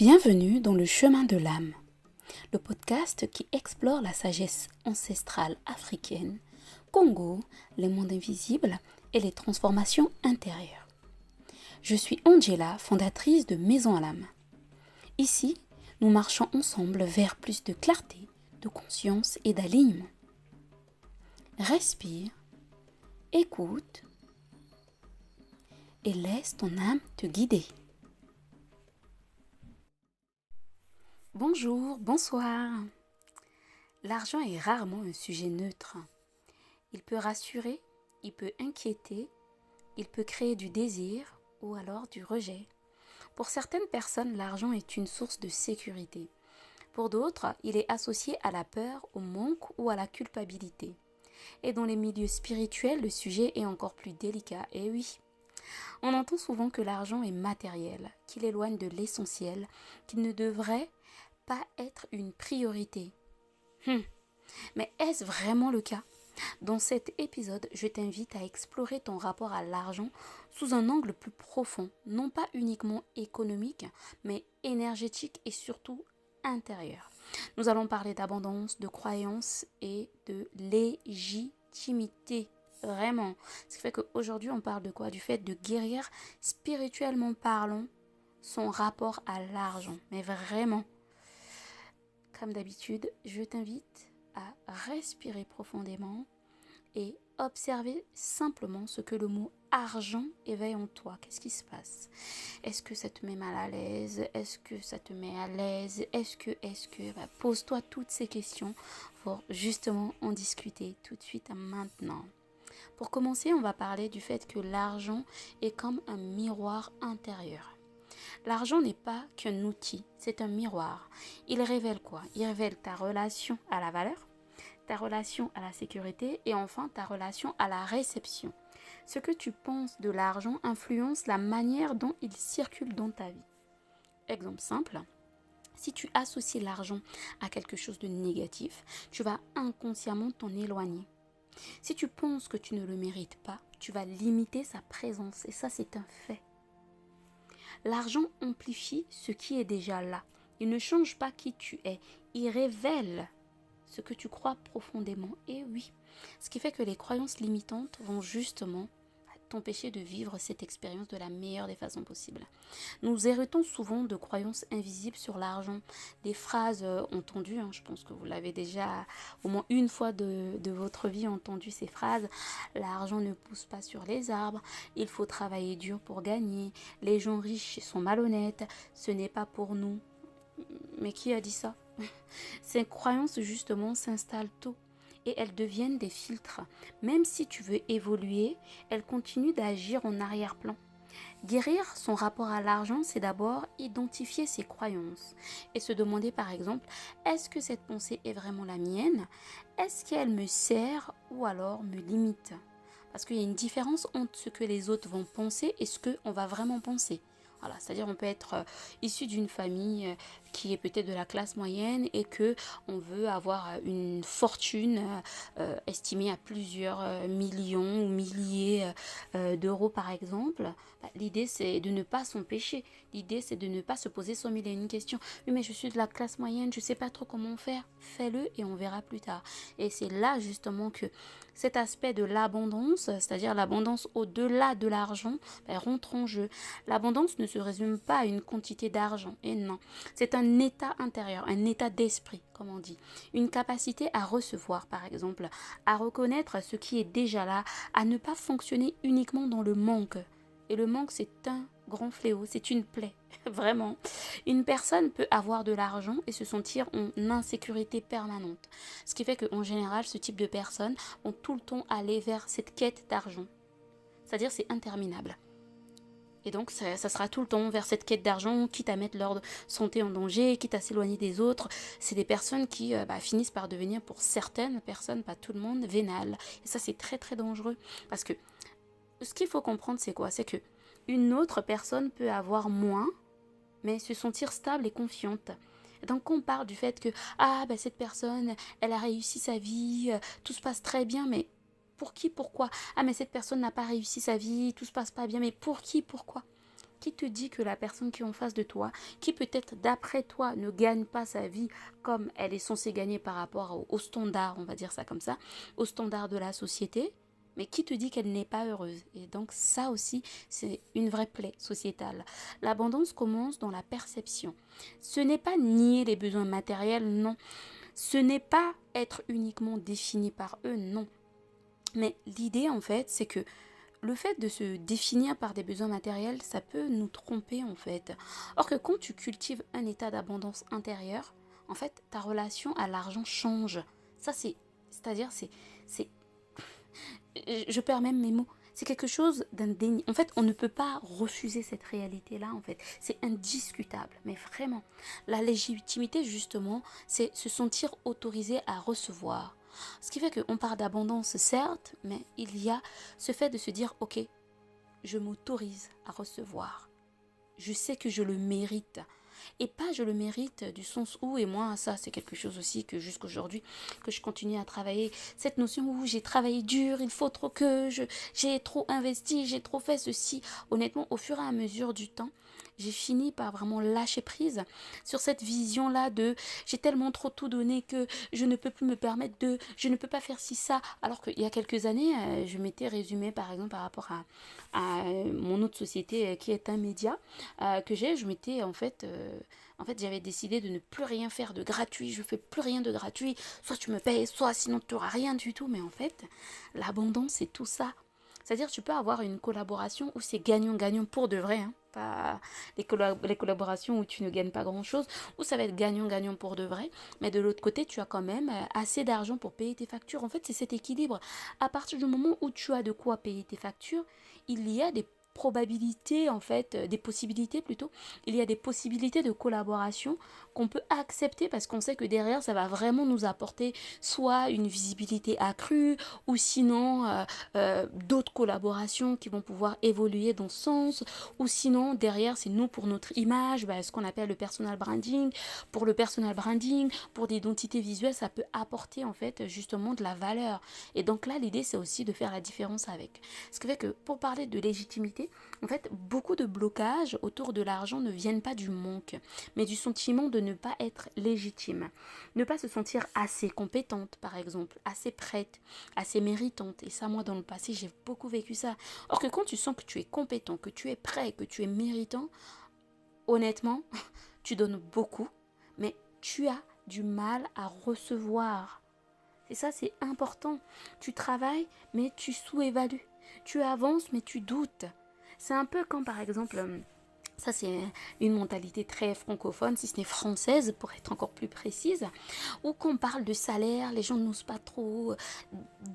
Bienvenue dans le chemin de l'âme, le podcast qui explore la sagesse ancestrale africaine, Congo, les mondes invisibles et les transformations intérieures. Je suis Angela, fondatrice de Maison à l'âme. Ici, nous marchons ensemble vers plus de clarté, de conscience et d'alignement. Respire, écoute et laisse ton âme te guider. Bonjour, bonsoir. L'argent est rarement un sujet neutre. Il peut rassurer, il peut inquiéter, il peut créer du désir ou alors du rejet. Pour certaines personnes, l'argent est une source de sécurité. Pour d'autres, il est associé à la peur, au manque ou à la culpabilité. Et dans les milieux spirituels, le sujet est encore plus délicat. Et oui, on entend souvent que l'argent est matériel, qu'il éloigne de l'essentiel, qu'il ne devrait pas être une priorité. Mais est-ce vraiment le cas? Dans cet épisode, je t'invite à explorer ton rapport à l'argent sous un angle plus profond, non pas uniquement économique, mais énergétique et surtout intérieur. Nous allons parler d'abondance, de croyance et de légitimité. Vraiment. Ce qui fait qu'aujourd'hui, on parle de quoi? Du fait de guérir spirituellement parlant son rapport à l'argent. Mais vraiment. Comme d'habitude, je t'invite à respirer profondément et observer simplement ce que le mot argent éveille en toi. Qu'est-ce qui se passe? Est-ce que ça te met mal à l'aise? Est-ce que ça te met à l'aise? Est-ce que pose-toi toutes ces questions pour justement en discuter tout de suite maintenant. Pour commencer, on va parler du fait que l'argent est comme un miroir intérieur. L'argent n'est pas qu'un outil, c'est un miroir. Il révèle quoi? Il révèle ta relation à la valeur, ta relation à la sécurité et enfin ta relation à la réception. Ce que tu penses de l'argent influence la manière dont il circule dans ta vie. Exemple simple, si tu associes l'argent à quelque chose de négatif, tu vas inconsciemment t'en éloigner. Si tu penses que tu ne le mérites pas, tu vas limiter sa présence et ça c'est un fait. L'argent amplifie ce qui est déjà là. Il ne change pas qui tu es. Il révèle ce que tu crois profondément. Et oui, ce qui fait que les croyances limitantes vont justement t'empêcher de vivre cette expérience de la meilleure des façons possibles. Nous héritons souvent de croyances invisibles sur l'argent. Des phrases entendues, je pense que vous l'avez déjà au moins une fois de votre vie entendu ces phrases. L'argent ne pousse pas sur les arbres, il faut travailler dur pour gagner, les gens riches sont malhonnêtes, ce n'est pas pour nous. Mais qui a dit ça? Ces croyances justement s'installent tôt et elles deviennent des filtres. Même si tu veux évoluer, elles continuent d'agir en arrière-plan. Guérir son rapport à l'argent, c'est d'abord identifier ses croyances et se demander par exemple, est-ce que cette pensée est vraiment la mienne? Est-ce qu'elle me sert ou alors me limite? Parce qu'il y a une différence entre ce que les autres vont penser et ce qu'on va vraiment penser. Voilà, c'est-à-dire on peut être issu d'une famille qui est peut-être de la classe moyenne et que on veut avoir une fortune estimée à plusieurs millions ou milliers d'euros par exemple. L'idée c'est de ne pas s'empêcher. L'idée c'est de ne pas se poser 100 000 et une questions. Oui, mais je suis de la classe moyenne, je ne sais pas trop comment faire. Fais-le et on verra plus tard. Et c'est là justement que cet aspect de l'abondance, c'est-à-dire l'abondance au-delà de l'argent, rentre en jeu. L'abondance ne se résume pas à une quantité d'argent, et non. C'est un état intérieur, un état d'esprit, comme on dit. Une capacité à recevoir, par exemple, à reconnaître ce qui est déjà là, à ne pas fonctionner uniquement dans le manque. Et le manque, c'est un grand fléau, c'est une plaie, vraiment. Une personne peut avoir de l'argent et se sentir en insécurité permanente. Ce qui fait qu'en général, ce type de personnes vont tout le temps aller vers cette quête d'argent. C'est-à-dire c'est interminable. Et donc ça sera tout le temps vers cette quête d'argent, quitte à mettre leur santé en danger, quitte à s'éloigner des autres. C'est des personnes qui finissent par devenir, pour certaines personnes, pas tout le monde, vénales. Et ça c'est très très dangereux. Parce que ce qu'il faut comprendre c'est quoi? C'est que une autre personne peut avoir moins, mais se sentir stable et confiante. Et donc quand on parle du fait que cette personne, elle a réussi sa vie, tout se passe très bien, mais pour qui, pourquoi? Mais cette personne n'a pas réussi sa vie, tout se passe pas bien, mais pour qui, pourquoi? Qui te dit que la personne qui est en face de toi, qui peut-être d'après toi ne gagne pas sa vie comme elle est censée gagner par rapport au standard, on va dire ça comme ça, au standard de la société, mais qui te dit qu'elle n'est pas heureuse? Et donc ça aussi, c'est une vraie plaie sociétale. L'abondance commence dans la perception. Ce n'est pas nier les besoins matériels, non. Ce n'est pas être uniquement défini par eux, non. Mais l'idée, en fait, c'est que le fait de se définir par des besoins matériels, ça peut nous tromper, en fait. Or que quand tu cultives un état d'abondance intérieure, en fait, ta relation à l'argent change. Ça, c'est-à-dire, je perds même mes mots. C'est quelque chose d'indéniable. En fait, on ne peut pas refuser cette réalité-là, en fait. C'est indiscutable, mais vraiment. La légitimité, justement, c'est se sentir autorisé à recevoir. Ce qui fait qu'on parle d'abondance, certes, mais il y a ce fait de se dire, ok, je m'autorise à recevoir. Je sais que je le mérite. Et pas je le mérite du sens où, et moi ça c'est quelque chose aussi que jusqu'aujourd'hui que je continue à travailler, cette notion où j'ai travaillé dur, il faut trop que j'ai trop investi, j'ai trop fait ceci. Honnêtement, au fur et à mesure du temps, j'ai fini par vraiment lâcher prise sur cette vision là de j'ai tellement trop tout donné que je ne peux plus me permettre de, je ne peux pas faire ci ça, alors qu'il y a quelques années je m'étais résumée par exemple par rapport à mon autre société qui est un média que je m'étais en fait, j'avais décidé de ne plus rien faire de gratuit. Je fais plus rien de gratuit. Soit tu me payes, soit sinon tu n'auras rien du tout. Mais en fait, l'abondance, c'est tout ça. C'est-à-dire, tu peux avoir une collaboration où c'est gagnant-gagnant pour de vrai. Hein. Pas les collaborations où tu ne gagnes pas grand-chose, où ça va être gagnant-gagnant pour de vrai. Mais de l'autre côté, tu as quand même assez d'argent pour payer tes factures. En fait, c'est cet équilibre. À partir du moment où tu as de quoi payer tes factures, il y a des probabilités en fait, des possibilités plutôt, il y a des possibilités de collaboration qu'on peut accepter parce qu'on sait que derrière ça va vraiment nous apporter soit une visibilité accrue ou sinon d'autres collaborations qui vont pouvoir évoluer dans ce sens ou sinon derrière c'est nous pour notre image, ce qu'on appelle le personal branding. Pour le personal branding, pour l'identité visuelle, ça peut apporter en fait justement de la valeur et donc là l'idée c'est aussi de faire la différence avec, ce qui fait que pour parler de légitimité, en fait, beaucoup de blocages autour de l'argent ne viennent pas du manque, mais du sentiment de ne pas être légitime. Ne pas se sentir assez compétente, par exemple, assez prête, assez méritante. Et ça, moi, dans le passé, j'ai beaucoup vécu ça. Or que quand tu sens que tu es compétent, que tu es prêt, que tu es méritant, honnêtement, tu donnes beaucoup, mais tu as du mal à recevoir. Et ça, c'est important. Tu travailles, mais tu sous-évalues. Tu avances, mais tu doutes. C'est un peu comme par exemple, ça c'est une mentalité très francophone, si ce n'est française pour être encore plus précise, où quand on parle de salaire, les gens n'osent pas trop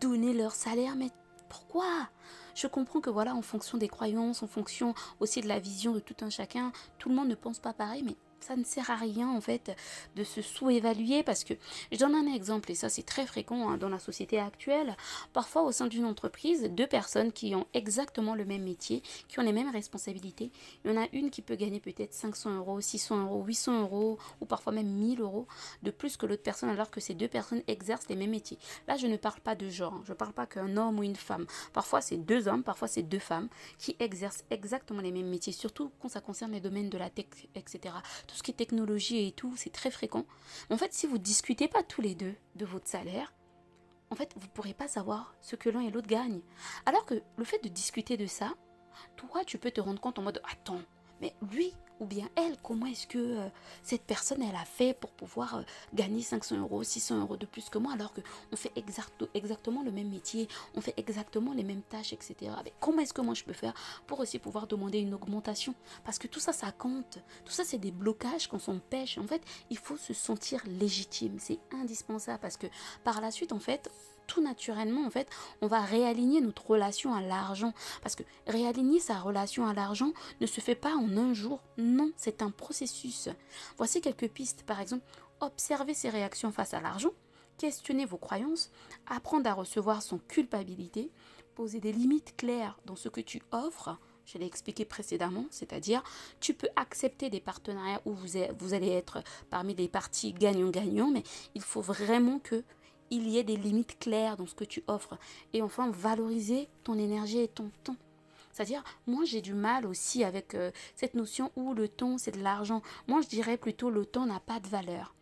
donner leur salaire, mais pourquoi? Je comprends que voilà, en fonction des croyances, en fonction aussi de la vision de tout un chacun, tout le monde ne pense pas pareil, mais ça ne sert à rien en fait de se sous-évaluer parce que je donne un exemple et ça c'est très fréquent dans la société actuelle. Parfois au sein d'une entreprise, deux personnes qui ont exactement le même métier, qui ont les mêmes responsabilités, il y en a une qui peut gagner peut-être 500 euros, 600 euros, 800 euros ou parfois même 1000 euros de plus que l'autre personne alors que ces deux personnes exercent les mêmes métiers. Là je ne parle pas de genre, je ne parle pas qu'un homme ou une femme. Parfois c'est deux hommes, parfois c'est deux femmes qui exercent exactement les mêmes métiers, surtout quand ça concerne les domaines de la tech, etc. Tout ce qui est technologie et tout, c'est très fréquent. En fait, si vous ne discutez pas tous les deux de votre salaire, en fait, vous ne pourrez pas savoir ce que l'un et l'autre gagnent. Alors que le fait de discuter de ça, toi, tu peux te rendre compte en mode, attends, mais lui ou bien elle, comment est-ce que cette personne, elle a fait pour pouvoir gagner 500 euros, 600 euros de plus que moi, alors qu'on fait exactement le même métier, on fait exactement les mêmes tâches, etc. Mais comment est-ce que moi je peux faire pour aussi pouvoir demander une augmentation? Parce que tout ça, ça compte. Tout ça, c'est des blocages qu'on s'empêche. En fait, il faut se sentir légitime. C'est indispensable parce que par la suite, en fait, tout naturellement, en fait, on va réaligner notre relation à l'argent. Parce que réaligner sa relation à l'argent ne se fait pas en un jour. Non, c'est un processus. Voici quelques pistes. Par exemple, observer ses réactions face à l'argent, questionner vos croyances, apprendre à recevoir sans culpabilité, poser des limites claires dans ce que tu offres. Je l'ai expliqué précédemment, c'est-à-dire tu peux accepter des partenariats où vous allez être parmi les parties gagnant-gagnant, mais il faut vraiment que il y ait des limites claires dans ce que tu offres. Et enfin, valoriser ton énergie et ton temps. C'est-à-dire, moi, j'ai du mal aussi avec cette notion où le temps, c'est de l'argent. Moi, je dirais plutôt le temps n'a pas de valeur.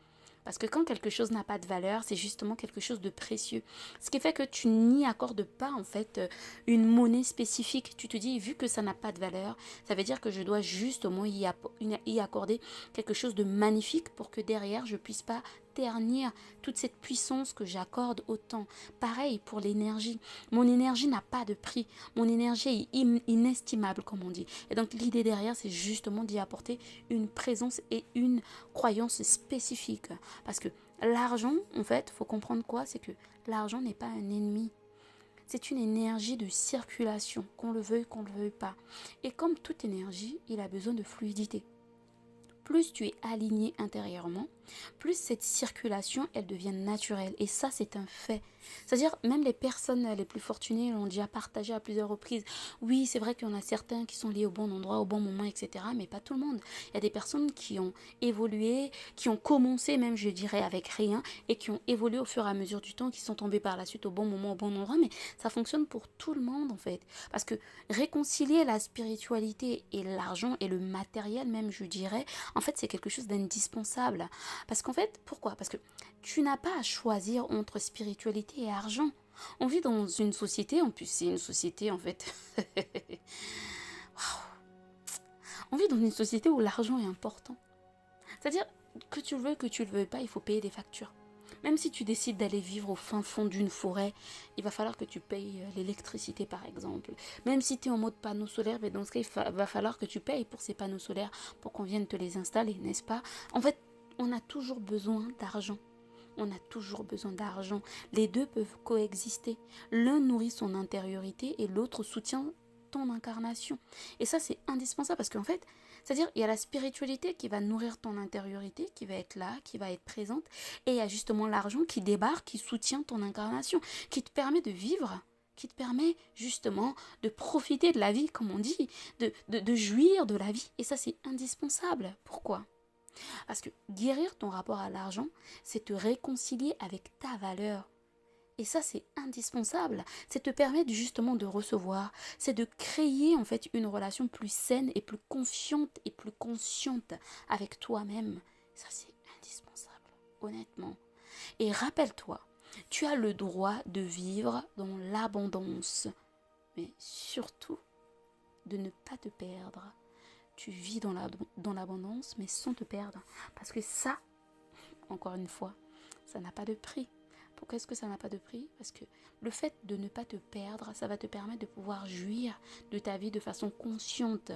Parce que quand quelque chose n'a pas de valeur, c'est justement quelque chose de précieux. Ce qui fait que tu n'y accordes pas en fait une monnaie spécifique. Tu te dis, vu que ça n'a pas de valeur, ça veut dire que je dois justement y accorder quelque chose de magnifique pour que derrière, je puisse pas ternir toute cette puissance que j'accorde au temps. Pareil pour l'énergie. Mon énergie n'a pas de prix. Mon énergie est inestimable, comme on dit. Et donc l'idée derrière, c'est justement d'y apporter une présence et une croyance spécifique. Parce que l'argent, en fait, il faut comprendre quoi? C'est que l'argent n'est pas un ennemi. C'est une énergie de circulation, qu'on le veuille, qu'on ne le veuille pas. Et comme toute énergie, il a besoin de fluidité. Plus tu es aligné intérieurement, plus cette circulation, elle devient naturelle. Et ça, c'est un fait. C'est-à-dire, même les personnes les plus fortunées l'ont déjà partagé à plusieurs reprises. Oui, c'est vrai qu'il y en a certains qui sont liés au bon endroit, au bon moment, etc. Mais pas tout le monde. Il y a des personnes qui ont évolué, qui ont commencé même, je dirais, avec rien, et qui ont évolué au fur et à mesure du temps, qui sont tombés par la suite au bon moment, au bon endroit. Mais ça fonctionne pour tout le monde, en fait. Parce que réconcilier la spiritualité et l'argent et le matériel même, je dirais, en fait, c'est quelque chose d'indispensable. Parce qu'en fait, pourquoi? Parce que tu n'as pas à choisir entre spiritualité et argent. On vit dans une société, en plus c'est une société en fait. On vit dans une société où l'argent est important. C'est-à-dire que tu le veux, que tu le veux pas, il faut payer des factures. Même si tu décides d'aller vivre au fin fond d'une forêt, il va falloir que tu payes l'électricité par exemple. Même si tu es en mode panneau solaire, mais dans ce cas, va falloir que tu payes pour ces panneaux solaires pour qu'on vienne te les installer, n'est-ce pas? En fait, on a toujours besoin d'argent. On a toujours besoin d'argent. Les deux peuvent coexister. L'un nourrit son intériorité et l'autre soutient ton incarnation. Et ça, c'est indispensable parce qu'en fait, c'est-à-dire, il y a la spiritualité qui va nourrir ton intériorité, qui va être là, qui va être présente. Et il y a justement l'argent qui débarque, qui soutient ton incarnation, qui te permet de vivre, qui te permet justement de profiter de la vie, comme on dit, de jouir de la vie. Et ça, c'est indispensable. Pourquoi? Parce que guérir ton rapport à l'argent, c'est te réconcilier avec ta valeur. Et ça, c'est indispensable. C'est te permettre justement de recevoir. C'est de créer en fait une relation plus saine et plus confiante et plus consciente avec toi-même. Ça, c'est indispensable, honnêtement. Et rappelle-toi, tu as le droit de vivre dans l'abondance. Mais surtout, de ne pas te perdre. Tu vis dans l'abondance, mais sans te perdre. Parce que ça, encore une fois, ça n'a pas de prix. Pourquoi est-ce que ça n'a pas de prix? Parce que le fait de ne pas te perdre, ça va te permettre de pouvoir jouir de ta vie de façon consciente.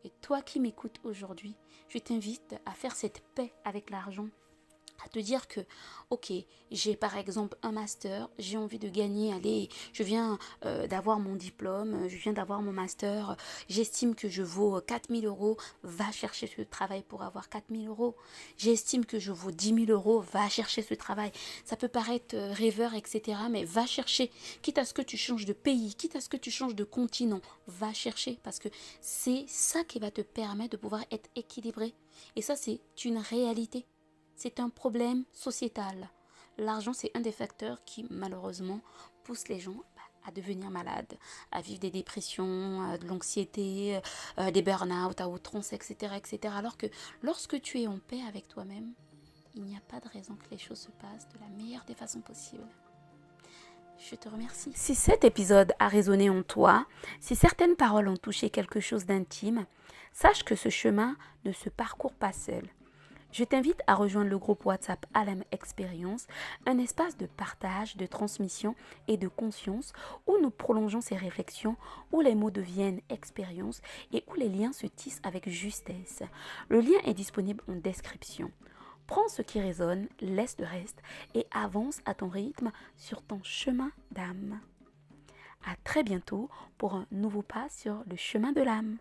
Et toi qui m'écoutes aujourd'hui, je t'invite à faire cette paix avec l'argent. À te dire que, ok, j'ai par exemple un master, j'ai envie de gagner, allez, je viens d'avoir mon diplôme, je viens d'avoir mon master, j'estime que je vaux 4 000 euros, va chercher ce travail pour avoir 4 000 euros. J'estime que je vaux 10 000 euros, va chercher ce travail. Ça peut paraître rêveur, etc., mais va chercher, quitte à ce que tu changes de pays, quitte à ce que tu changes de continent, va chercher, parce que c'est ça qui va te permettre de pouvoir être équilibré. Et ça, c'est une réalité. C'est un problème sociétal. L'argent, c'est un des facteurs qui, malheureusement, pousse les gens à devenir malades, à vivre des dépressions, de l'anxiété, des burn-out à outrance, etc., etc. Alors que lorsque tu es en paix avec toi-même, il n'y a pas de raison que les choses se passent de la meilleure des façons possibles. Je te remercie. Si cet épisode a résonné en toi, si certaines paroles ont touché quelque chose d'intime, sache que ce chemin ne se parcourt pas seul. Je t'invite à rejoindre le groupe WhatsApp Alam Experience, un espace de partage, de transmission et de conscience où nous prolongeons ces réflexions, où les mots deviennent expérience et où les liens se tissent avec justesse. Le lien est disponible en description. Prends ce qui résonne, laisse le reste et avance à ton rythme sur ton chemin d'âme. À très bientôt pour un nouveau pas sur le chemin de l'âme.